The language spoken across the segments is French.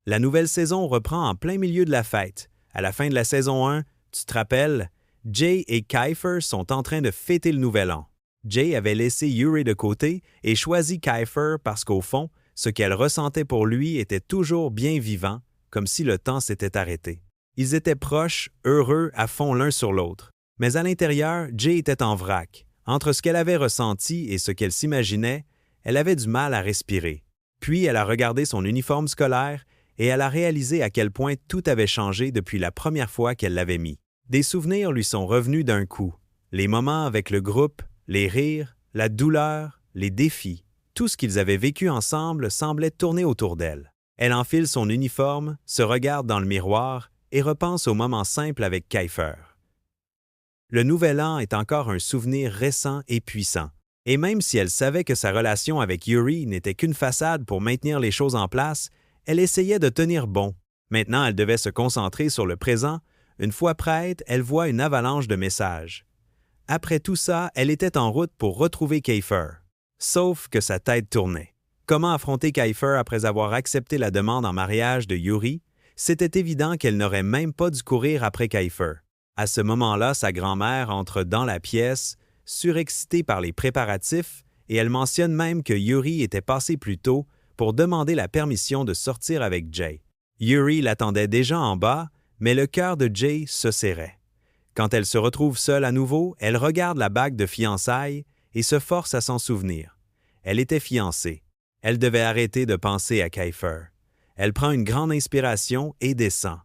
La nouvelle saison reprend en plein milieu de la fête. À la fin de la saison 1, tu te rappelles, Jay et Kiefer sont en train de fêter le nouvel an. Jay avait laissé Yuri de côté et choisi Kiefer parce qu'au fond, ce qu'elle ressentait pour lui était toujours bien vivant, comme si le temps s'était arrêté. Ils étaient proches, heureux, à fond l'un sur l'autre. Mais à l'intérieur, Jay était en vrac. Entre ce qu'elle avait ressenti et ce qu'elle s'imaginait, elle avait du mal à respirer. Puis elle a regardé son uniforme scolaire et elle a réalisé à quel point tout avait changé depuis la première fois qu'elle l'avait mis. Des souvenirs lui sont revenus d'un coup. Les moments avec le groupe, les rires, la douleur, les défis, tout ce qu'ils avaient vécu ensemble semblait tourner autour d'elle. Elle enfile son uniforme, se regarde dans le miroir et repense aux moments simples avec Kiefer. Le nouvel an est encore un souvenir récent et puissant. Et même si elle savait que sa relation avec Yuri n'était qu'une façade pour maintenir les choses en place, elle essayait de tenir bon. Maintenant, elle devait se concentrer sur le présent. Une fois prête, elle voit une avalanche de messages. Après tout ça, elle était en route pour retrouver Kiefer. Sauf que sa tête tournait. Comment affronter Kiefer après avoir accepté la demande en mariage de Yuri? C'était évident qu'elle n'aurait même pas dû courir après Kiefer. À ce moment-là, sa grand-mère entre dans la pièce, surexcitée par les préparatifs, et elle mentionne même que Yuri était passé plus tôt pour demander la permission de sortir avec Jay. Yuri l'attendait déjà en bas, mais le cœur de Jay se serrait. Quand elle se retrouve seule à nouveau, elle regarde la bague de fiançailles et se force à s'en souvenir. Elle était fiancée. Elle devait arrêter de penser à Kiefer. Elle prend une grande inspiration et descend.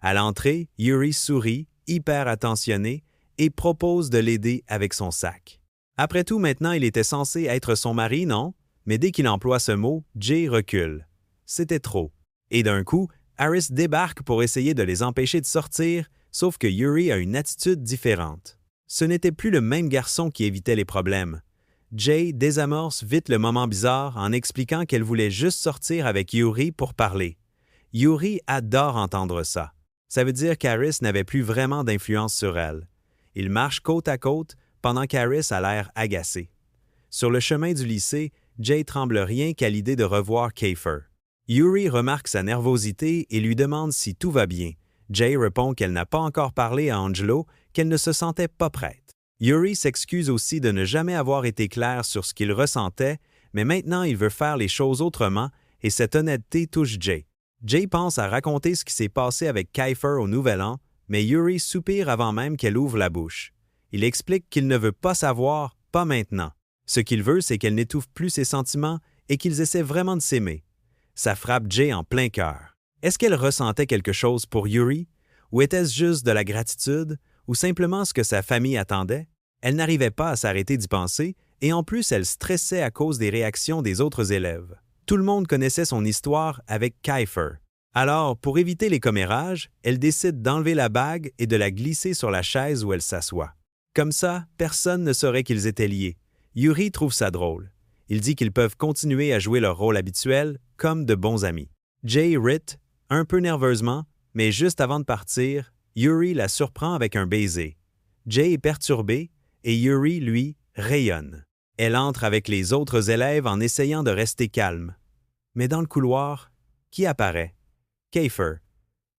À l'entrée, Yuri sourit, hyper attentionné, et propose de l'aider avec son sac. Après tout, maintenant, il était censé être son mari, non? Mais dès qu'il emploie ce mot, Jay recule. C'était trop. Et d'un coup, Harris débarque pour essayer de les empêcher de sortir, sauf que Yuri a une attitude différente. Ce n'était plus le même garçon qui évitait les problèmes. Jay désamorce vite le moment bizarre en expliquant qu'elle voulait juste sortir avec Yuri pour parler. Yuri adore entendre ça. Ça veut dire qu'Harris n'avait plus vraiment d'influence sur elle. Ils marchent côte à côte pendant qu'Harris a l'air agacé. Sur le chemin du lycée, Jay tremble rien qu'à l'idée de revoir Kiefer. Yuri remarque sa nervosité et lui demande si tout va bien. Jay répond qu'elle n'a pas encore parlé à Angelo, qu'elle ne se sentait pas prête. Yuri s'excuse aussi de ne jamais avoir été clair sur ce qu'il ressentait, mais maintenant il veut faire les choses autrement et cette honnêteté touche Jay. Jay pense à raconter ce qui s'est passé avec Kiefer au Nouvel An, mais Yuri soupire avant même qu'elle ouvre la bouche. Il explique qu'il ne veut pas savoir, pas maintenant. Ce qu'il veut, c'est qu'elle n'étouffe plus ses sentiments et qu'ils essaient vraiment de s'aimer. Ça frappe Jay en plein cœur. Est-ce qu'elle ressentait quelque chose pour Yuri? Ou était-ce juste de la gratitude? Ou simplement ce que sa famille attendait? Elle n'arrivait pas à s'arrêter d'y penser, et en plus elle stressait à cause des réactions des autres élèves. Tout le monde connaissait son histoire avec Kiefer. Alors, pour éviter les commérages, elle décide d'enlever la bague et de la glisser sur la chaise où elle s'assoit. Comme ça, personne ne saurait qu'ils étaient liés. Yuri trouve ça drôle. Il dit qu'ils peuvent continuer à jouer leur rôle habituel comme de bons amis. Jay rit, un peu nerveusement, mais juste avant de partir, Yuri la surprend avec un baiser. Jay est perturbé et Yuri, lui, rayonne. Elle entre avec les autres élèves en essayant de rester calme. Mais dans le couloir, qui apparaît? Kiefer.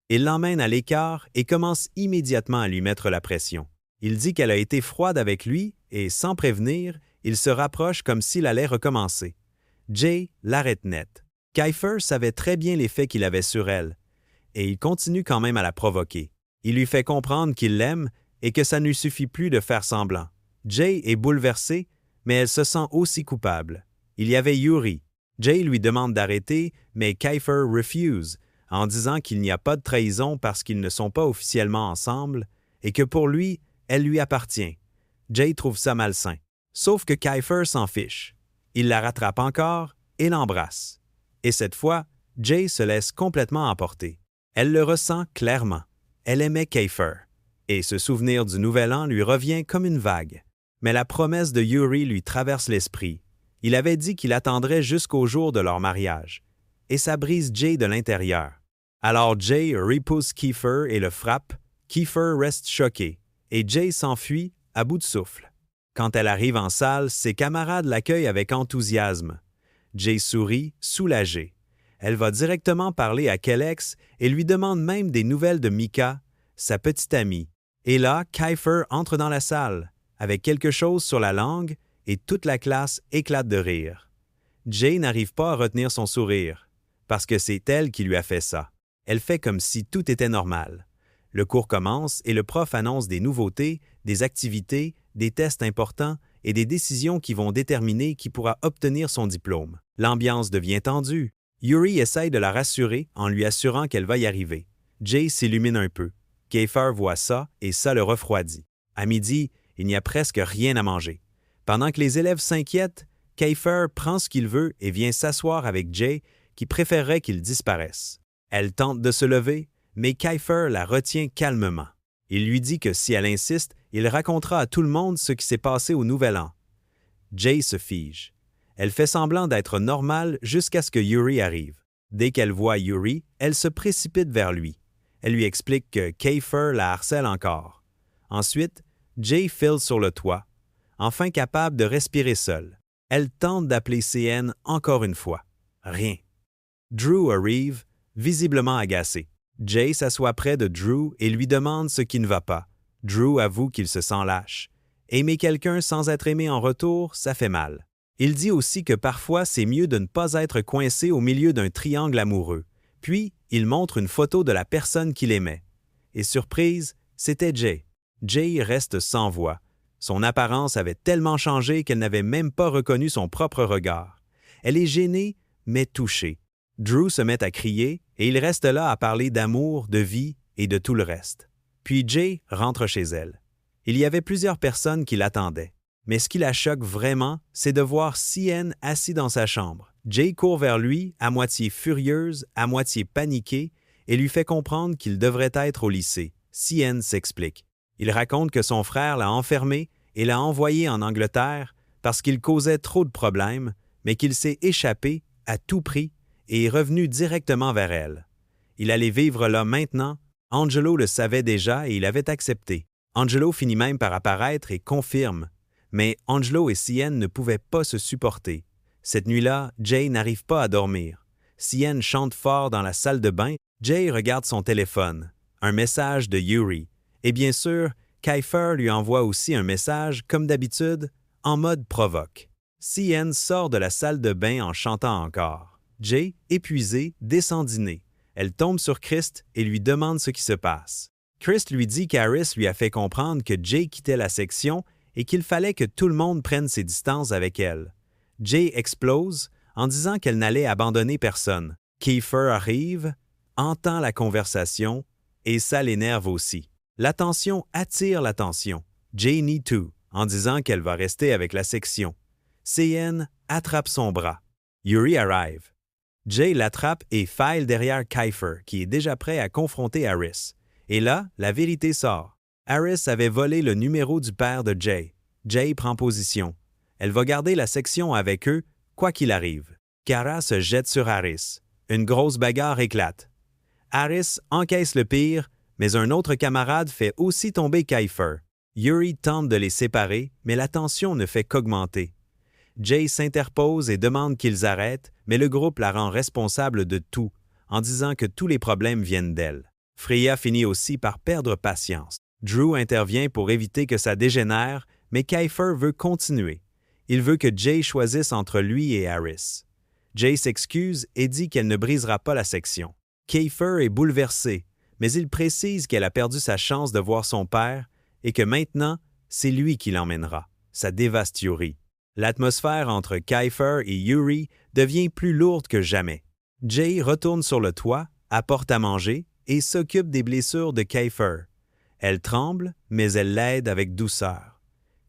Il l'emmène à l'écart et commence immédiatement à lui mettre la pression. Il dit qu'elle a été froide avec lui et, sans prévenir, il se rapproche comme s'il allait recommencer. Jay l'arrête net. Kiefer savait très bien l'effet qu'il avait sur elle, et il continue quand même à la provoquer. Il lui fait comprendre qu'il l'aime et que ça ne lui suffit plus de faire semblant. Jay est bouleversée, mais elle se sent aussi coupable. Il y avait Yuri. Jay lui demande d'arrêter, mais Kiefer refuse, en disant qu'il n'y a pas de trahison parce qu'ils ne sont pas officiellement ensemble et que pour lui, elle lui appartient. Jay trouve ça malsain. Sauf que Kiefer s'en fiche. Il la rattrape encore et l'embrasse. Et cette fois, Jay se laisse complètement emporter. Elle le ressent clairement. Elle aimait Kiefer. Et ce souvenir du Nouvel An lui revient comme une vague. Mais la promesse de Yuri lui traverse l'esprit. Il avait dit qu'il attendrait jusqu'au jour de leur mariage. Et ça brise Jay de l'intérieur. Alors Jay repousse Kiefer et le frappe. Kiefer reste choqué. Et Jay s'enfuit à bout de souffle. Quand elle arrive en salle, ses camarades l'accueillent avec enthousiasme. Jay sourit, soulagé. Elle va directement parler à Kelex et lui demande même des nouvelles de Mika, sa petite amie. Et là, Kiefer entre dans la salle, avec quelque chose sur la langue, et toute la classe éclate de rire. Jay n'arrive pas à retenir son sourire, parce que c'est elle qui lui a fait ça. Elle fait comme si tout était normal. Le cours commence et le prof annonce des nouveautés, des activités, des tests importants et des décisions qui vont déterminer qui pourra obtenir son diplôme. L'ambiance devient tendue. Yuri essaye de la rassurer en lui assurant qu'elle va y arriver. Jay s'illumine un peu. Kiefer voit ça et ça le refroidit. À midi, il n'y a presque rien à manger. Pendant que les élèves s'inquiètent, Kiefer prend ce qu'il veut et vient s'asseoir avec Jay, qui préférerait qu'il disparaisse. Elle tente de se lever, mais Kiefer la retient calmement. Il lui dit que si elle insiste, il racontera à tout le monde ce qui s'est passé au Nouvel An. Jay se fige. Elle fait semblant d'être normale jusqu'à ce que Yuri arrive. Dès qu'elle voit Yuri, elle se précipite vers lui. Elle lui explique que Kiefer la harcèle encore. Ensuite, Jay file sur le toit, enfin capable de respirer seule. Elle tente d'appeler CN encore une fois. Rien. Drew arrive, visiblement agacé. Jay s'assoit près de Drew et lui demande ce qui ne va pas. Drew avoue qu'il se sent lâche. Aimer quelqu'un sans être aimé en retour, ça fait mal. Il dit aussi que parfois c'est mieux de ne pas être coincé au milieu d'un triangle amoureux. Puis, il montre une photo de la personne qu'il aimait. Et surprise, c'était Jay. Jay reste sans voix. Son apparence avait tellement changé qu'elle n'avait même pas reconnu son propre regard. Elle est gênée, mais touchée. Drew se met à crier et il reste là à parler d'amour, de vie et de tout le reste. Puis Jay rentre chez elle. Il y avait plusieurs personnes qui l'attendaient. Mais ce qui la choque vraiment, c'est de voir CN assis dans sa chambre. Jay court vers lui, à moitié furieuse, à moitié paniquée, et lui fait comprendre qu'il devrait être au lycée. CN s'explique. Il raconte que son frère l'a enfermé et l'a envoyé en Angleterre parce qu'il causait trop de problèmes, mais qu'il s'est échappé à tout prix et est revenu directement vers elle. Il allait vivre là maintenant. Angelo le savait déjà et il avait accepté. Angelo finit même par apparaître et confirme. Mais Angelo et CN ne pouvaient pas se supporter. Cette nuit-là, Jay n'arrive pas à dormir. CN chante fort dans la salle de bain. Jay regarde son téléphone. Un message de Yuri. Et bien sûr, Kiefer lui envoie aussi un message, comme d'habitude, en mode provoque. CN sort de la salle de bain en chantant encore. Jay, épuisée, descend dîner. Elle tombe sur Christ et lui demande ce qui se passe. Christ lui dit qu'Harris lui a fait comprendre que Jay quittait la section et qu'il fallait que tout le monde prenne ses distances avec elle. Jay explose en disant qu'elle n'allait abandonner personne. Kiefer arrive, entend la conversation et ça l'énerve aussi. L'attention attire l'attention. Jay nie tout en disant qu'elle va rester avec la section. CN attrape son bras. Yuri arrive. Jay l'attrape et file derrière Kiefer, qui est déjà prêt à confronter Harris. Et là, la vérité sort. Harris avait volé le numéro du père de Jay. Jay prend position. Elle va garder la section avec eux, quoi qu'il arrive. Kara se jette sur Harris. Une grosse bagarre éclate. Harris encaisse le pire, mais un autre camarade fait aussi tomber Kiefer. Yuri tente de les séparer, mais la tension ne fait qu'augmenter. Jay s'interpose et demande qu'ils arrêtent, mais le groupe la rend responsable de tout, en disant que tous les problèmes viennent d'elle. Freya finit aussi par perdre patience. Drew intervient pour éviter que ça dégénère, mais Kiefer veut continuer. Il veut que Jay choisisse entre lui et Harris. Jay s'excuse et dit qu'elle ne brisera pas la section. Kiefer est bouleversé, mais il précise qu'elle a perdu sa chance de voir son père et que maintenant, c'est lui qui l'emmènera. Ça dévaste Yuri. L'atmosphère entre Kiefer et Yuri devient plus lourde que jamais. Jay retourne sur le toit, apporte à manger et s'occupe des blessures de Kiefer. Elle tremble, mais elle l'aide avec douceur.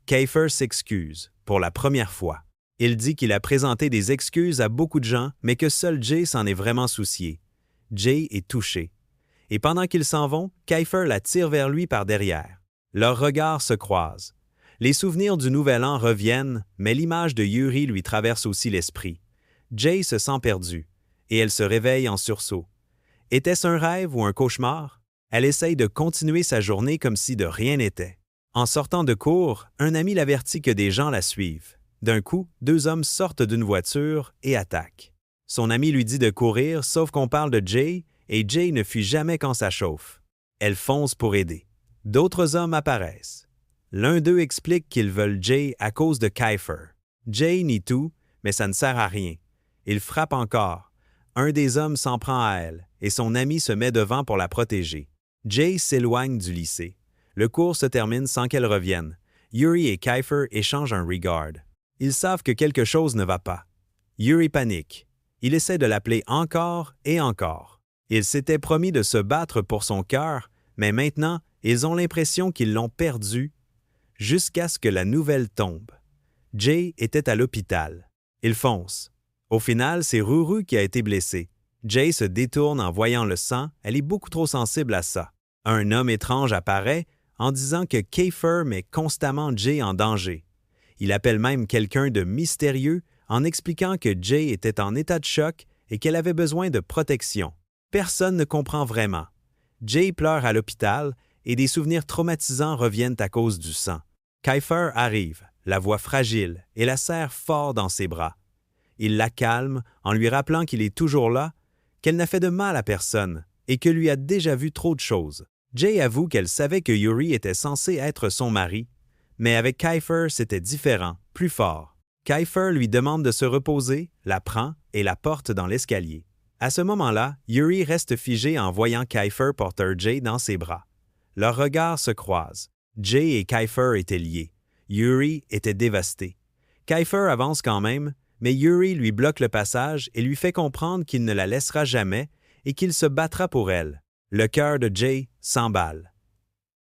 Kiefer s'excuse, pour la première fois. Il dit qu'il a présenté des excuses à beaucoup de gens, mais que seul Jay s'en est vraiment soucié. Jay est touché. Et pendant qu'ils s'en vont, Kiefer la tire vers lui par derrière. Leurs regards se croisent. Les souvenirs du Nouvel An reviennent, mais l'image de Yuri lui traverse aussi l'esprit. Jay se sent perdue, et elle se réveille en sursaut. Était-ce un rêve ou un cauchemar? Elle essaye de continuer sa journée comme si de rien n'était. En sortant de cours, un ami l'avertit que des gens la suivent. D'un coup, 2 hommes sortent d'une voiture et attaquent. Son ami lui dit de courir, sauf qu'on parle de Jay, et Jay ne fuit jamais quand ça chauffe. Elle fonce pour aider. D'autres hommes apparaissent. L'un d'eux explique qu'ils veulent Jay à cause de Kiefer. Jay nie tout, mais ça ne sert à rien. Il frappe encore. Un des hommes s'en prend à elle, et son ami se met devant pour la protéger. Jay s'éloigne du lycée. Le cours se termine sans qu'elle revienne. Yuri et Kiefer échangent un regard. Ils savent que quelque chose ne va pas. Yuri panique. Il essaie de l'appeler encore et encore. Il s'était promis de se battre pour son cœur, mais maintenant, ils ont l'impression qu'ils l'ont perdu jusqu'à ce que la nouvelle tombe. Jay était à l'hôpital. Il fonce. Au final, c'est Ruru qui a été blessée. Jay se détourne en voyant le sang, elle est beaucoup trop sensible à ça. Un homme étrange apparaît en disant que Kiefer met constamment Jay en danger. Il appelle même quelqu'un de mystérieux en expliquant que Jay était en état de choc et qu'elle avait besoin de protection. Personne ne comprend vraiment. Jay pleure à l'hôpital et des souvenirs traumatisants reviennent à cause du sang. Kiefer arrive, la voix fragile, et la serre fort dans ses bras. Il la calme en lui rappelant qu'il est toujours là, qu'elle n'a fait de mal à personne et que lui a déjà vu trop de choses. Jay avoue qu'elle savait que Yuri était censé être son mari, mais avec Kiefer, c'était différent, plus fort. Kiefer lui demande de se reposer, la prend et la porte dans l'escalier. À ce moment-là, Yuri reste figé en voyant Kiefer porter Jay dans ses bras. Leurs regards se croisent. Jay et Kiefer étaient liés. Yuri était dévasté. Kiefer avance quand même, mais Yuri lui bloque le passage et lui fait comprendre qu'il ne la laissera jamais et qu'il se battra pour elle. Le cœur de Jay s'emballe.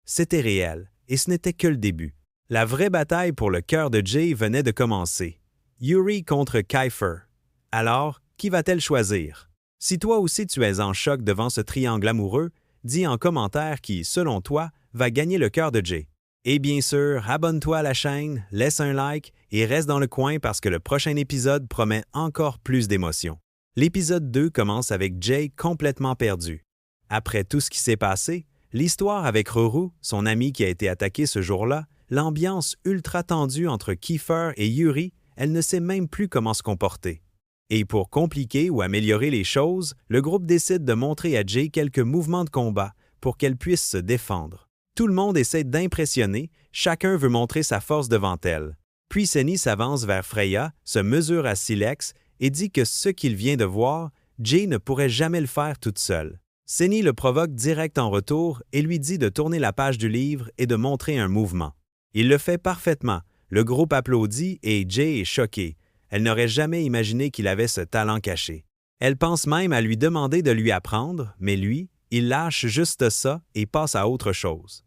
C'était réel, et ce n'était que le début. La vraie bataille pour le cœur de Jay venait de commencer. Yuri contre Kiefer. Alors, qui va-t-elle choisir? Si toi aussi tu es en choc devant ce triangle amoureux, dis en commentaire qui, selon toi, va gagner le cœur de Jay. Et bien sûr, abonne-toi à la chaîne, laisse un like et reste dans le coin parce que le prochain épisode promet encore plus d'émotions. L'épisode 2 commence avec Jay complètement perdu. Après tout ce qui s'est passé, l'histoire avec Ruru, son ami qui a été attaqué ce jour-là, l'ambiance ultra tendue entre Kiefer et Yuri, elle ne sait même plus comment se comporter. Et pour compliquer ou améliorer les choses, le groupe décide de montrer à Jay quelques mouvements de combat pour qu'elle puisse se défendre. Tout le monde essaie d'impressionner, chacun veut montrer sa force devant elle. Puis Senni s'avance vers Freya, se mesure à Silex et dit que ce qu'il vient de voir, Jay ne pourrait jamais le faire toute seule. Senni le provoque direct en retour et lui dit de tourner la page du livre et de montrer un mouvement. Il le fait parfaitement, le groupe applaudit et Jay est choquée. Elle n'aurait jamais imaginé qu'il avait ce talent caché. Elle pense même à lui demander de lui apprendre, mais lui, il lâche juste ça et passe à autre chose.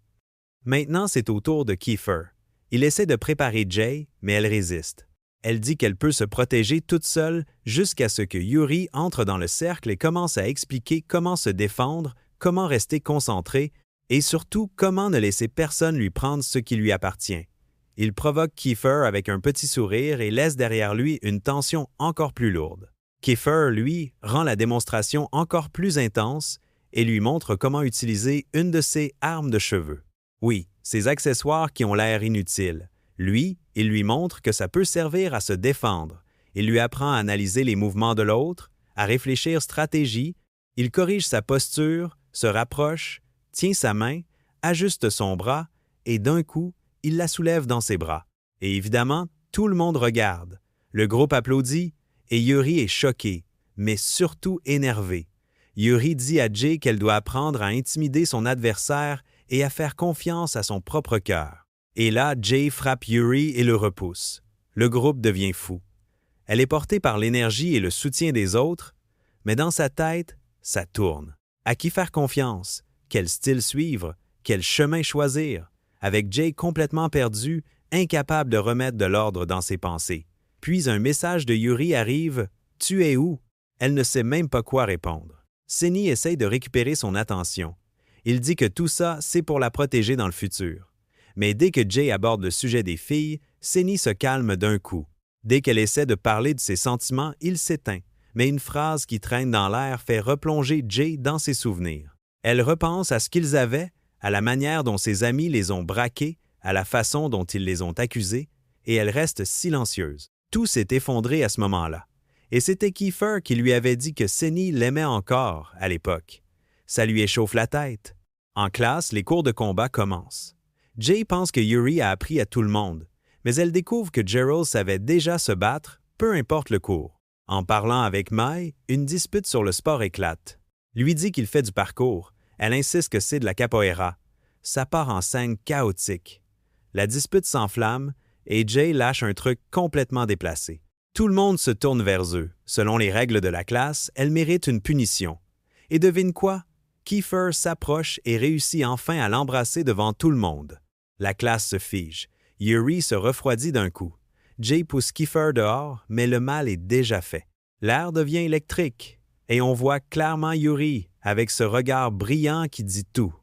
Maintenant, c'est au tour de Kiefer. Il essaie de préparer Jay, mais elle résiste. Elle dit qu'elle peut se protéger toute seule jusqu'à ce que Yuri entre dans le cercle et commence à expliquer comment se défendre, comment rester concentré et surtout comment ne laisser personne lui prendre ce qui lui appartient. Il provoque Kiefer avec un petit sourire et laisse derrière lui une tension encore plus lourde. Kiefer, lui, rend la démonstration encore plus intense et lui montre comment utiliser une de ses armes de cheveux. Oui, ces accessoires qui ont l'air inutiles. Lui, il lui montre que ça peut servir à se défendre. Il lui apprend à analyser les mouvements de l'autre, à réfléchir stratégie, il corrige sa posture, se rapproche, tient sa main, ajuste son bras et d'un coup, il la soulève dans ses bras. Et évidemment, tout le monde regarde. Le groupe applaudit et Yuri est choqué, mais surtout énervé. Yuri dit à Jay qu'elle doit apprendre à intimider son adversaire et à faire confiance à son propre cœur. Et là, Jay frappe Yuri et le repousse. Le groupe devient fou. Elle est portée par l'énergie et le soutien des autres, mais dans sa tête, ça tourne. À qui faire confiance? Quel style suivre? Quel chemin choisir? Avec Jay complètement perdu, incapable de remettre de l'ordre dans ses pensées. Puis un message de Yuri arrive « Tu es où ?» Elle ne sait même pas quoi répondre. Senni essaye de récupérer son attention. Il dit que tout ça, c'est pour la protéger dans le futur. Mais dès que Jay aborde le sujet des filles, Senni se calme d'un coup. Dès qu'elle essaie de parler de ses sentiments, il s'éteint. Mais une phrase qui traîne dans l'air fait replonger Jay dans ses souvenirs. Elle repense à ce qu'ils avaient, à la manière dont ses amis les ont braqués, à la façon dont ils les ont accusés, et elle reste silencieuse. Tout s'est effondré à ce moment-là. Et c'était Kiefer qui lui avait dit que Senni l'aimait encore à l'époque. Ça lui échauffe la tête. En classe, les cours de combat commencent. Jay pense que Yuri a appris à tout le monde, mais elle découvre que Gerald savait déjà se battre, peu importe le cours. En parlant avec Mai, une dispute sur le sport éclate. Lui dit qu'il fait du parcours. Elle insiste que c'est de la capoeira. Ça part en scène chaotique. La dispute s'enflamme et Jay lâche un truc complètement déplacé. Tout le monde se tourne vers eux. Selon les règles de la classe, elle mérite une punition. Et devine quoi? Kiefer s'approche et réussit enfin à l'embrasser devant tout le monde. La classe se fige. Yuri se refroidit d'un coup. Jay pousse Kiefer dehors, mais le mal est déjà fait. L'air devient électrique et on voit clairement Yuri avec ce regard brillant qui dit tout.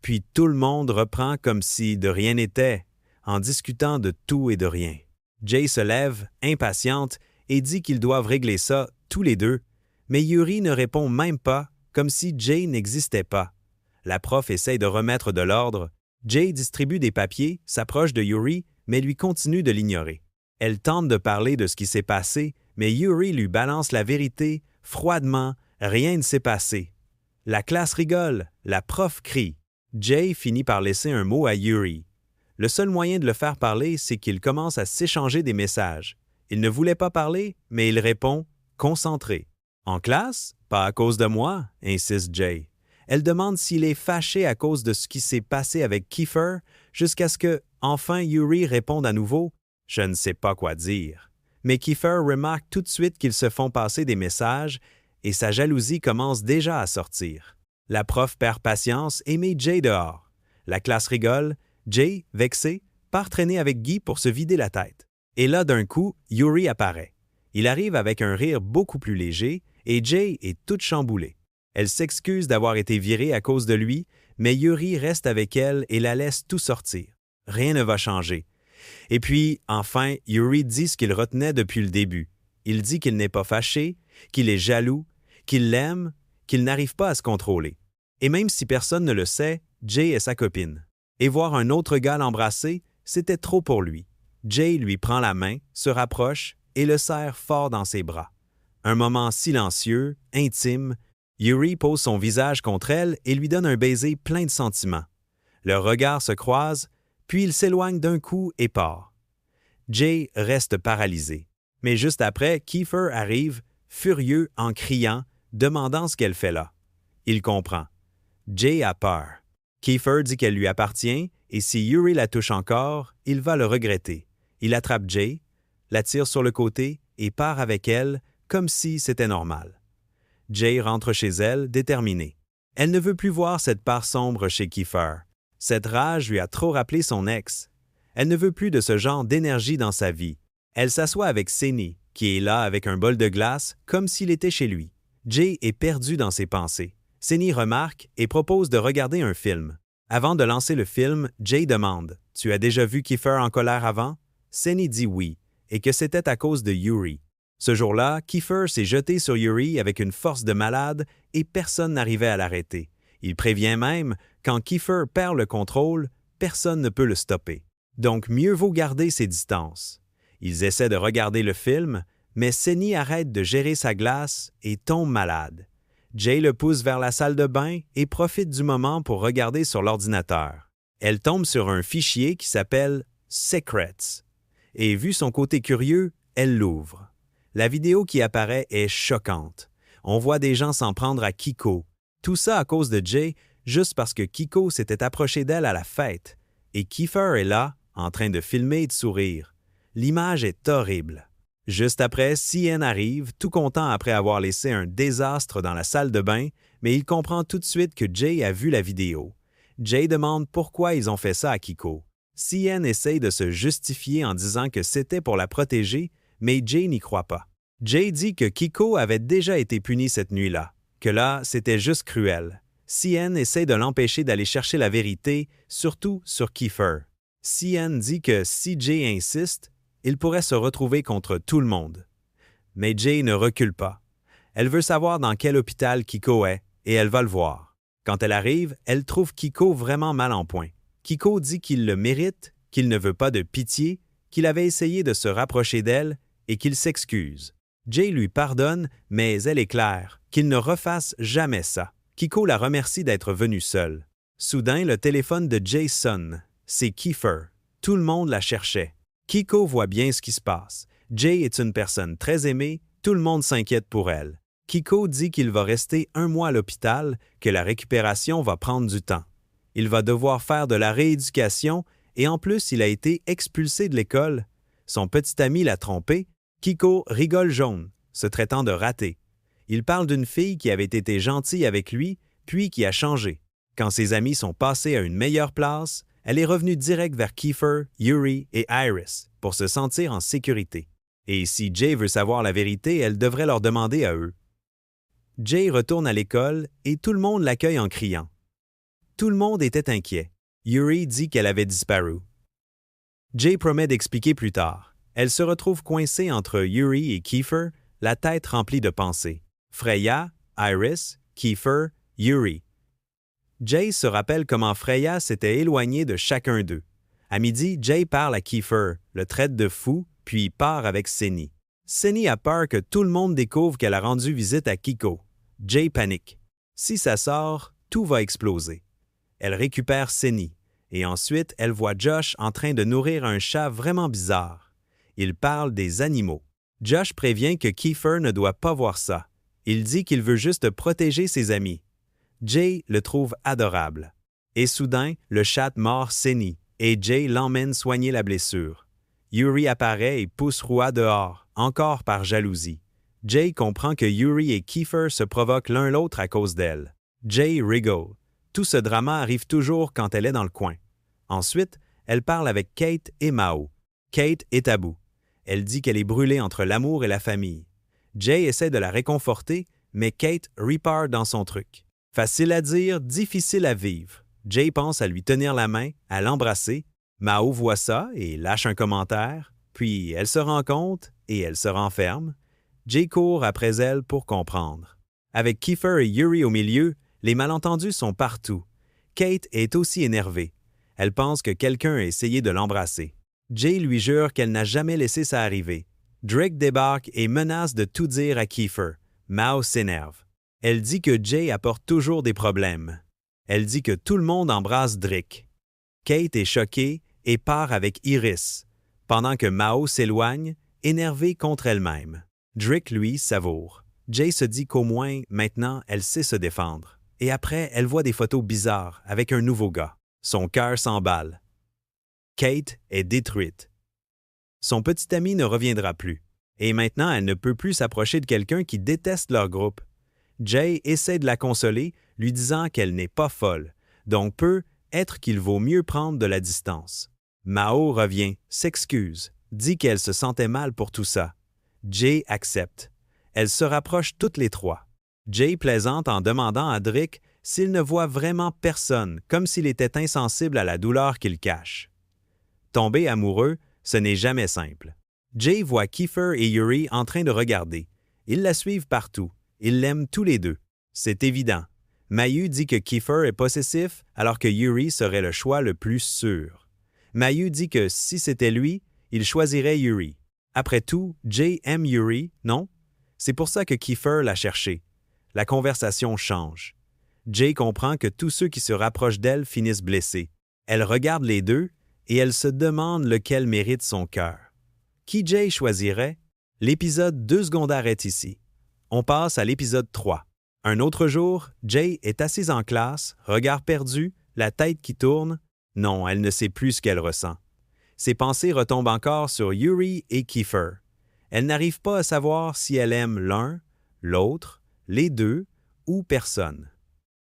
Puis tout le monde reprend comme si de rien n'était, en discutant de tout et de rien. Jay se lève, impatiente, et dit qu'ils doivent régler ça tous les deux, mais Yuri ne répond même pas, comme si Jay n'existait pas. La prof essaye de remettre de l'ordre. Jay distribue des papiers, s'approche de Yuri, mais lui continue de l'ignorer. Elle tente de parler de ce qui s'est passé, mais Yuri lui balance la vérité, froidement, rien ne s'est passé. La classe rigole, la prof crie. Jay finit par laisser un mot à Yuri. Le seul moyen de le faire parler, c'est qu'il commence à s'échanger des messages. Il ne voulait pas parler, mais il répond « concentré ». En classe? Pas à cause de moi, insiste Jay. Elle demande s'il est fâché à cause de ce qui s'est passé avec Kiefer, jusqu'à ce que, enfin, Yuri réponde à nouveau « je ne sais pas quoi dire ». Mais Kiefer remarque tout de suite qu'ils se font passer des messages et sa jalousie commence déjà à sortir. La prof perd patience et met Jay dehors. La classe rigole. Jay, vexé, part traîner avec Guy pour se vider la tête. Et là, d'un coup, Yuri apparaît. Il arrive avec un rire beaucoup plus léger et Jay est toute chamboulée. Elle s'excuse d'avoir été virée à cause de lui, mais Yuri reste avec elle et la laisse tout sortir. Rien ne va changer. Et puis, enfin, Yuri dit ce qu'il retenait depuis le début. Il dit qu'il n'est pas fâché, qu'il est jaloux, qu'il l'aime, qu'il n'arrive pas à se contrôler. Et même si personne ne le sait, Jay est sa copine. Et voir un autre gars l'embrasser, c'était trop pour lui. Jay lui prend la main, se rapproche et le serre fort dans ses bras. Un moment silencieux, intime, Yuri pose son visage contre elle et lui donne un baiser plein de sentiments. Leurs regards se croisent, puis il s'éloigne d'un coup et part. Jay reste paralysé. Mais juste après, Kiefer arrive, furieux en criant, demandant ce qu'elle fait là. Il comprend. Jay a peur. Kiefer dit qu'elle lui appartient et si Yuri la touche encore, il va le regretter. Il attrape Jay, la tire sur le côté et part avec elle comme si c'était normal. Jay rentre chez elle, déterminée. Elle ne veut plus voir cette part sombre chez Kiefer. Cette rage lui a trop rappelé son ex. Elle ne veut plus de ce genre d'énergie dans sa vie. Elle s'assoit avec Senni, qui est là avec un bol de glace, comme s'il était chez lui. Jay est perdu dans ses pensées. Senni remarque et propose de regarder un film. Avant de lancer le film, Jay demande « Tu as déjà vu Kiefer en colère avant ?» Senni dit oui, et que c'était à cause de Yuri. Ce jour-là, Kiefer s'est jeté sur Yuri avec une force de malade et personne n'arrivait à l'arrêter. Il prévient même, quand Kiefer perd le contrôle, personne ne peut le stopper. Donc mieux vaut garder ses distances. Ils essaient de regarder le film, mais Senni arrête de gérer sa glace et tombe malade. Jay le pousse vers la salle de bain et profite du moment pour regarder sur l'ordinateur. Elle tombe sur un fichier qui s'appelle « Secrets » et vu son côté curieux, elle l'ouvre. La vidéo qui apparaît est choquante. On voit des gens s'en prendre à Kiko. Tout ça à cause de Jay, juste parce que Kiko s'était approché d'elle à la fête. Et Kiefer est là, en train de filmer et de sourire. L'image est horrible. Juste après, CN arrive, tout content après avoir laissé un désastre dans la salle de bain, mais il comprend tout de suite que Jay a vu la vidéo. Jay demande pourquoi ils ont fait ça à Kiko. CN essaye de se justifier en disant que c'était pour la protéger, mais Jay n'y croit pas. Jay dit que Kiko avait déjà été puni cette nuit-là, que là, c'était juste cruel. CN essaie de l'empêcher d'aller chercher la vérité, surtout sur Kiefer. CN dit que si Jay insiste, il pourrait se retrouver contre tout le monde. Mais Jay ne recule pas. Elle veut savoir dans quel hôpital Kiko est et elle va le voir. Quand elle arrive, elle trouve Kiko vraiment mal en point. Kiko dit qu'il le mérite, qu'il ne veut pas de pitié, qu'il avait essayé de se rapprocher d'elle et qu'il s'excuse. Jay lui pardonne, mais elle est claire, qu'il ne refasse jamais ça. Kiko la remercie d'être venue seule. Soudain, le téléphone de Jay sonne. C'est Kiefer. Tout le monde la cherchait. Kiko voit bien ce qui se passe. Jay est une personne très aimée, tout le monde s'inquiète pour elle. Kiko dit qu'il va rester 1 mois à l'hôpital, que la récupération va prendre du temps. Il va devoir faire de la rééducation et en plus, il a été expulsé de l'école. Son petit ami l'a trompé. Kiko rigole jaune, se traitant de raté. Il parle d'une fille qui avait été gentille avec lui, puis qui a changé. Quand ses amis sont passés à une meilleure place, elle est revenue direct vers Kiefer, Yuri et Iris pour se sentir en sécurité. Et si Jay veut savoir la vérité, elle devrait leur demander à eux. Jay retourne à l'école et tout le monde l'accueille en criant. Tout le monde était inquiet. Yuri dit qu'elle avait disparu. Jay promet d'expliquer plus tard. Elle se retrouve coincée entre Yuri et Kiefer, la tête remplie de pensées. Freya, Iris, Kiefer, Yuri. Jay se rappelle comment Freya s'était éloignée de chacun d'eux. À midi, Jay parle à Kiefer, le traite de fou, puis part avec Senny. Senny a peur que tout le monde découvre qu'elle a rendu visite à Kiko. Jay panique. Si ça sort, tout va exploser. Elle récupère Senny, et ensuite elle voit Josh en train de nourrir un chat vraiment bizarre. Il parle des animaux. Josh prévient que Kiefer ne doit pas voir ça. Il dit qu'il veut juste protéger ses amis. Jay le trouve adorable. Et soudain, le chat mord Senny, et Jay l'emmène soigner la blessure. Yuri apparaît et pousse Rua dehors, encore par jalousie. Jay comprend que Yuri et Kiefer se provoquent l'un l'autre à cause d'elle. Jay rigole. Tout ce drama arrive toujours quand elle est dans le coin. Ensuite, elle parle avec Kate et Mao. Kate est à bout. Elle dit qu'elle est brûlée entre l'amour et la famille. Jay essaie de la réconforter, mais Kate repart dans son truc. Facile à dire, difficile à vivre. Jay pense à lui tenir la main, à l'embrasser. Mao voit ça et lâche un commentaire, puis elle se rend compte et elle se renferme. Jay court après elle pour comprendre. Avec Kiefer et Yuri au milieu, les malentendus sont partout. Kate est aussi énervée. Elle pense que quelqu'un a essayé de l'embrasser. Jay lui jure qu'elle n'a jamais laissé ça arriver. Drake débarque et menace de tout dire à Kiefer. Mao s'énerve. Elle dit que Jay apporte toujours des problèmes. Elle dit que tout le monde embrasse Drake. Kate est choquée et part avec Iris, pendant que Mao s'éloigne, énervée contre elle-même. Drake, lui, savoure. Jay se dit qu'au moins, maintenant, elle sait se défendre. Et après, elle voit des photos bizarres avec un nouveau gars. Son cœur s'emballe. Kate est détruite. Son petit ami ne reviendra plus. Et maintenant, elle ne peut plus s'approcher de quelqu'un qui déteste leur groupe. Jay essaie de la consoler, lui disant qu'elle n'est pas folle, donc peut-être qu'il vaut mieux prendre de la distance. Mao revient, s'excuse, dit qu'elle se sentait mal pour tout ça. Jay accepte. Elles se rapprochent toutes les trois. Jay plaisante en demandant à Drake s'il ne voit vraiment personne, comme s'il était insensible à la douleur qu'il cache. Tomber amoureux, ce n'est jamais simple. Jay voit Kiefer et Yuri en train de regarder. Ils la suivent partout. Ils l'aiment tous les deux. C'est évident. Mayu dit que Kiefer est possessif alors que Yuri serait le choix le plus sûr. Mayu dit que si c'était lui, il choisirait Yuri. Après tout, Jay aime Yuri, non? C'est pour ça que Kiefer l'a cherché. La conversation change. Jay comprend que tous ceux qui se rapprochent d'elle finissent blessés. Elle regarde les deux et elle se demande lequel mérite son cœur. Qui Jay choisirait? L'épisode 2 secondaires est ici. On passe à l'épisode 3. Un autre jour, Jay est assise en classe, regard perdu, la tête qui tourne. Non, elle ne sait plus ce qu'elle ressent. Ses pensées retombent encore sur Yuri et Kiefer. Elle n'arrive pas à savoir si elle aime l'un, l'autre, les deux ou personne.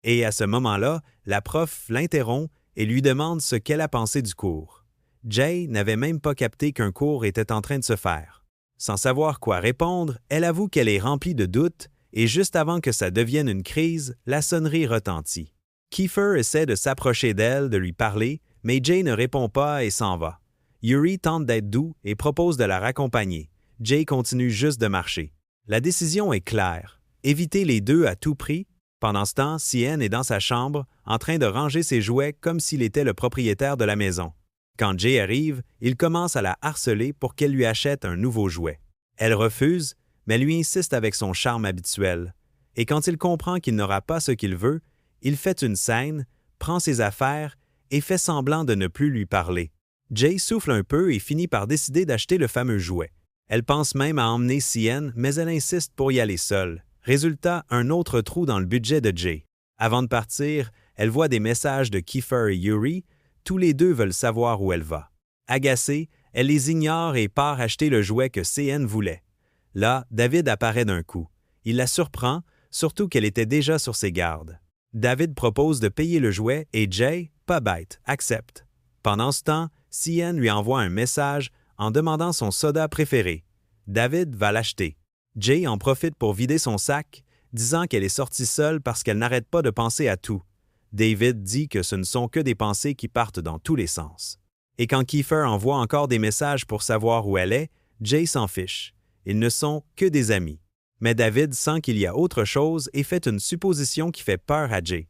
Et à ce moment-là, la prof l'interrompt et lui demande ce qu'elle a pensé du cours. Jay n'avait même pas capté qu'un cours était en train de se faire. Sans savoir quoi répondre, elle avoue qu'elle est remplie de doutes et juste avant que ça devienne une crise, la sonnerie retentit. Kiefer essaie de s'approcher d'elle, de lui parler, mais Jay ne répond pas et s'en va. Yuri tente d'être doux et propose de la raccompagner. Jay continue juste de marcher. La décision est claire. Éviter les deux à tout prix. Pendant ce temps, Cien est dans sa chambre, en train de ranger ses jouets comme s'il était le propriétaire de la maison. Quand Jay arrive, il commence à la harceler pour qu'elle lui achète un nouveau jouet. Elle refuse, mais lui insiste avec son charme habituel. Et quand il comprend qu'il n'aura pas ce qu'il veut, il fait une scène, prend ses affaires et fait semblant de ne plus lui parler. Jay souffle un peu et finit par décider d'acheter le fameux jouet. Elle pense même à emmener Cien, mais elle insiste pour y aller seule. Résultat, un autre trou dans le budget de Jay. Avant de partir, elle voit des messages de Kiefer et Yuri. Tous les deux veulent savoir où elle va. Agacée, elle les ignore et part acheter le jouet que Cien voulait. Là, David apparaît d'un coup. Il la surprend, surtout qu'elle était déjà sur ses gardes. David propose de payer le jouet et Jay, pas bête, accepte. Pendant ce temps, Cien lui envoie un message en demandant son soda préféré. David va l'acheter. Jay en profite pour vider son sac, disant qu'elle est sortie seule parce qu'elle n'arrête pas de penser à tout. David dit que ce ne sont que des pensées qui partent dans tous les sens. Et quand Kiefer envoie encore des messages pour savoir où elle est, Jay s'en fiche. Ils ne sont que des amis. Mais David sent qu'il y a autre chose et fait une supposition qui fait peur à Jay.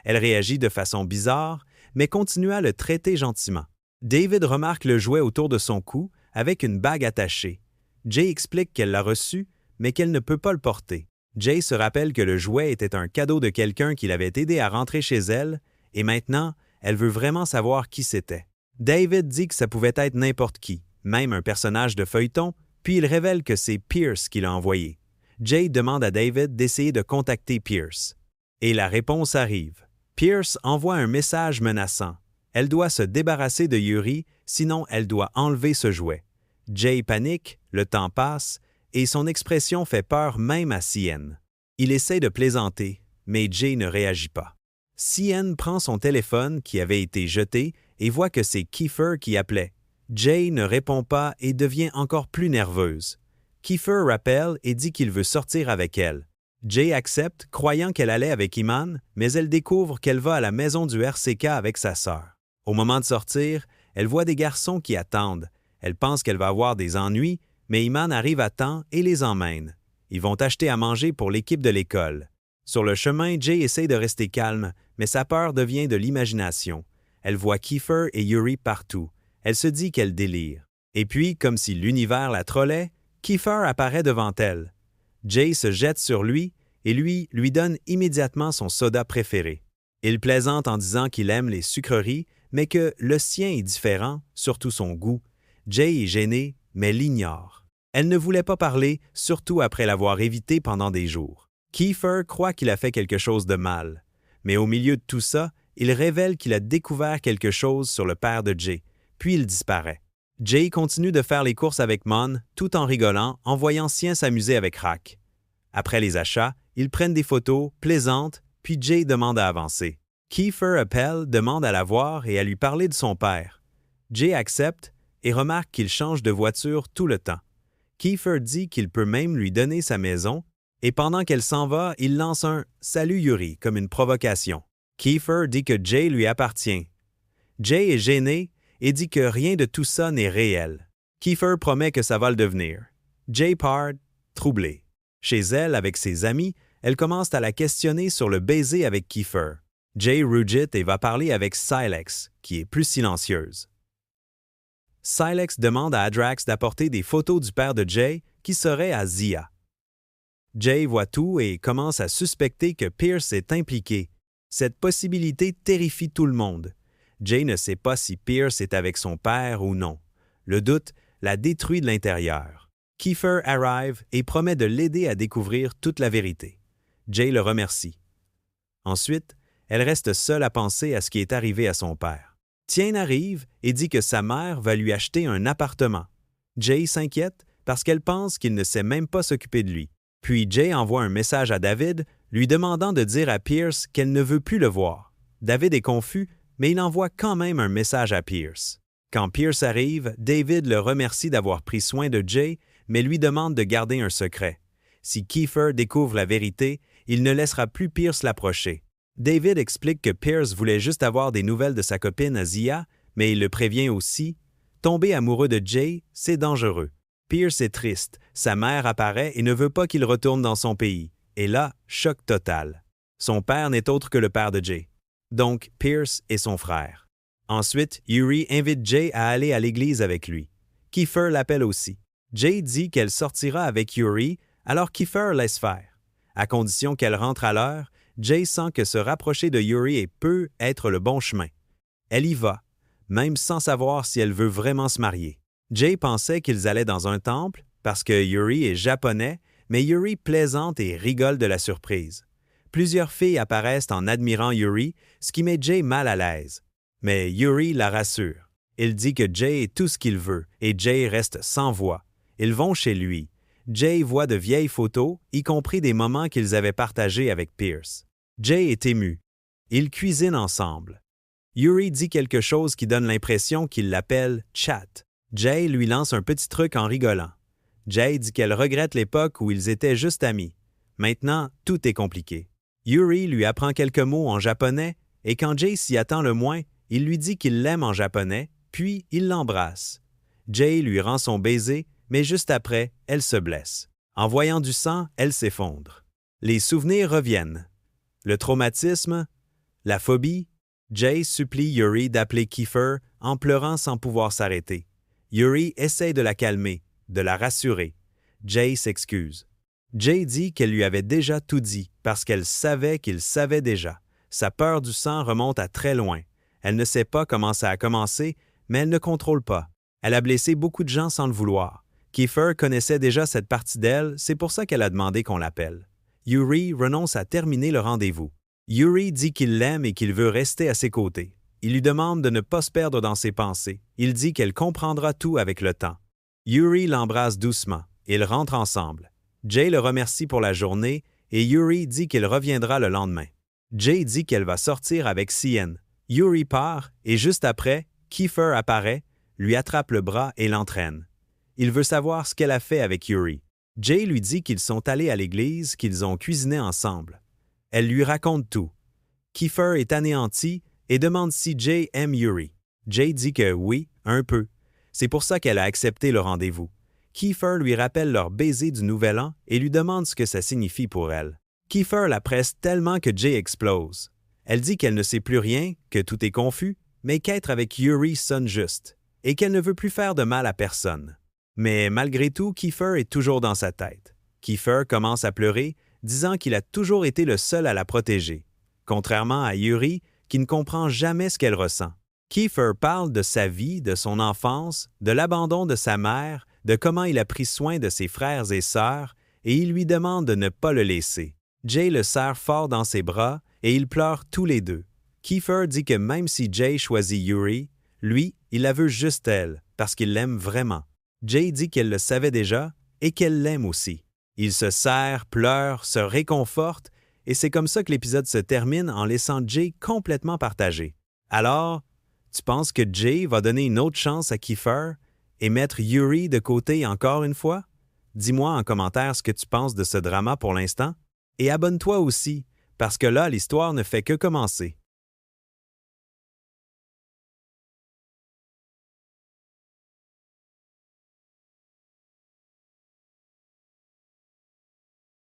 Elle réagit de façon bizarre, mais continue à le traiter gentiment. David remarque le jouet autour de son cou avec une bague attachée. Jay explique qu'elle l'a reçu, mais qu'elle ne peut pas le porter. Jay se rappelle que le jouet était un cadeau de quelqu'un qui l'avait aidé à rentrer chez elle, et maintenant, elle veut vraiment savoir qui c'était. David dit que ça pouvait être n'importe qui, même un personnage de feuilleton, puis il révèle que c'est Pierce qui l'a envoyé. Jay demande à David d'essayer de contacter Pierce. Et la réponse arrive. Pierce envoie un message menaçant. Elle doit se débarrasser de Yuri, sinon elle doit enlever ce jouet. Jay panique, le temps passe, et son expression fait peur même à Cien. Il essaie de plaisanter, mais Jay ne réagit pas. Cien prend son téléphone qui avait été jeté et voit que c'est Kiefer qui appelait. Jay ne répond pas et devient encore plus nerveuse. Kiefer rappelle et dit qu'il veut sortir avec elle. Jay accepte, croyant qu'elle allait avec Iman, mais elle découvre qu'elle va à la maison du RCK avec sa sœur. Au moment de sortir, elle voit des garçons qui attendent. Elle pense qu'elle va avoir des ennuis, mais Iman arrive à temps et les emmène. Ils vont acheter à manger pour l'équipe de l'école. Sur le chemin, Jay essaie de rester calme, mais sa peur devient de l'imagination. Elle voit Kiefer et Yuri partout. Elle se dit qu'elle délire. Et puis, comme si l'univers la trollait, Kiefer apparaît devant elle. Jay se jette sur lui et lui donne immédiatement son soda préféré. Il plaisante en disant qu'il aime les sucreries, mais que le sien est différent, surtout son goût. Jay est gênée, mais l'ignore. Elle ne voulait pas parler, surtout après l'avoir évité pendant des jours. Kiefer croit qu'il a fait quelque chose de mal. Mais au milieu de tout ça, il révèle qu'il a découvert quelque chose sur le père de Jay, puis il disparaît. Jay continue de faire les courses avec Mon, tout en rigolant, en voyant Cien s'amuser avec Rack. Après les achats, ils prennent des photos, plaisantent, puis Jay demande à avancer. Kiefer appelle, demande à la voir et à lui parler de son père. Jay accepte et remarque qu'il change de voiture tout le temps. Kiefer dit qu'il peut même lui donner sa maison, et pendant qu'elle s'en va, il lance un « Salut Yuri » comme une provocation. Kiefer dit que Jay lui appartient. Jay est gêné et dit que rien de tout ça n'est réel. Kiefer promet que ça va le devenir. Jay part, troublé. Chez elle, avec ses amis, elle commence à la questionner sur le baiser avec Kiefer. Jay rugit et va parler avec Silex, qui est plus silencieuse. Silex demande à Adrax d'apporter des photos du père de Jay qui serait à Zia. Jay voit tout et commence à suspecter que Pierce est impliqué. Cette possibilité terrifie tout le monde. Jay ne sait pas si Pierce est avec son père ou non. Le doute la détruit de l'intérieur. Kiefer arrive et promet de l'aider à découvrir toute la vérité. Jay le remercie. Ensuite, elle reste seule à penser à ce qui est arrivé à son père. Tien arrive et dit que sa mère va lui acheter un appartement. Jay s'inquiète parce qu'elle pense qu'il ne sait même pas s'occuper de lui. Puis Jay envoie un message à David lui demandant de dire à Pierce qu'elle ne veut plus le voir. David est confus, mais il envoie quand même un message à Pierce. Quand Pierce arrive, David le remercie d'avoir pris soin de Jay, mais lui demande de garder un secret. Si Kiefer découvre la vérité, il ne laissera plus Pierce l'approcher. David explique que Pierce voulait juste avoir des nouvelles de sa copine Azia, mais il le prévient aussi. Tomber amoureux de Jay, c'est dangereux. Pierce est triste, sa mère apparaît et ne veut pas qu'il retourne dans son pays. Et là, choc total. Son père n'est autre que le père de Jay. Donc, Pierce est son frère. Ensuite, Yuri invite Jay à aller à l'église avec lui. Kiefer l'appelle aussi. Jay dit qu'elle sortira avec Yuri, Alors Kiefer laisse faire. À condition qu'elle rentre à l'heure, Jay sent que se rapprocher de Yuri peut être le bon chemin. Elle y va, même sans savoir si elle veut vraiment se marier. Jay pensait qu'ils allaient dans un temple parce que Yuri est japonais, mais Yuri plaisante et rigole de la surprise. Plusieurs filles apparaissent en admirant Yuri, ce qui met Jay mal à l'aise. Mais Yuri la rassure. Il dit que Jay est tout ce qu'il veut et Jay reste sans voix. Ils vont chez lui. Jay voit de vieilles photos, y compris des moments qu'ils avaient partagés avec Pierce. Jay est ému. Ils cuisinent ensemble. Yuri dit quelque chose qui donne l'impression qu'il l'appelle « chat ». Jay lui lance un petit truc en rigolant. Jay dit qu'elle regrette l'époque où ils étaient juste amis. Maintenant, tout est compliqué. Yuri lui apprend quelques mots en japonais et quand Jay s'y attend le moins, il lui dit qu'il l'aime en japonais, puis il l'embrasse. Jay lui rend son baiser, mais juste après, elle se blesse. En voyant du sang, elle s'effondre. Les souvenirs reviennent. Le traumatisme, la phobie. Jay supplie Yuri d'appeler Kiefer en pleurant sans pouvoir s'arrêter. Yuri essaie de la calmer, de la rassurer. Jay s'excuse. Jay dit qu'elle lui avait déjà tout dit parce qu'elle savait qu'il savait déjà. Sa peur du sang remonte à très loin. Elle ne sait pas comment ça a commencé, mais elle ne contrôle pas. Elle a blessé beaucoup de gens sans le vouloir. Kiefer connaissait déjà cette partie d'elle, c'est pour ça qu'elle a demandé qu'on l'appelle. Yuri renonce à terminer le rendez-vous. Yuri dit qu'il l'aime et qu'il veut rester à ses côtés. Il lui demande de ne pas se perdre dans ses pensées. Il dit qu'elle comprendra tout avec le temps. Yuri l'embrasse doucement. Ils rentrent ensemble. Jay le remercie pour la journée et Yuri dit qu'il reviendra le lendemain. Jay dit qu'elle va sortir avec Cien. Yuri part et juste après, Kiefer apparaît, lui attrape le bras et l'entraîne. Il veut savoir ce qu'elle a fait avec Yuri. Jay lui dit qu'ils sont allés à l'église, qu'ils ont cuisiné ensemble. Elle lui raconte tout. Kiefer est anéanti et demande si Jay aime Yuri. Jay dit que oui, un peu. C'est pour ça qu'elle a accepté le rendez-vous. Kiefer lui rappelle leur baiser du Nouvel An et lui demande ce que ça signifie pour elle. Kiefer la presse tellement que Jay explose. Elle dit qu'elle ne sait plus rien, que tout est confus, mais qu'être avec Yuri sonne juste, et qu'elle ne veut plus faire de mal à personne. Mais malgré tout, Kiefer est toujours dans sa tête. Kiefer commence à pleurer, disant qu'il a toujours été le seul à la protéger, contrairement à Yuri, qui ne comprend jamais ce qu'elle ressent. Kiefer parle de sa vie, de son enfance, de l'abandon de sa mère, de comment il a pris soin de ses frères et sœurs, et il lui demande de ne pas le laisser. Jay le serre fort dans ses bras, et ils pleurent tous les deux. Kiefer dit que même si Jay choisit Yuri, lui, il la veut juste elle, parce qu'il l'aime vraiment. Jay dit qu'elle le savait déjà et qu'elle l'aime aussi. Ils se serrent, pleurent, se réconfortent, et c'est comme ça que l'épisode se termine en laissant Jay complètement partagé. Alors, tu penses que Jay va donner une autre chance à Kiefer et mettre Yuri de côté encore une fois? Dis-moi en commentaire ce que tu penses de ce drama pour l'instant. Et abonne-toi aussi, parce que là, l'histoire ne fait que commencer.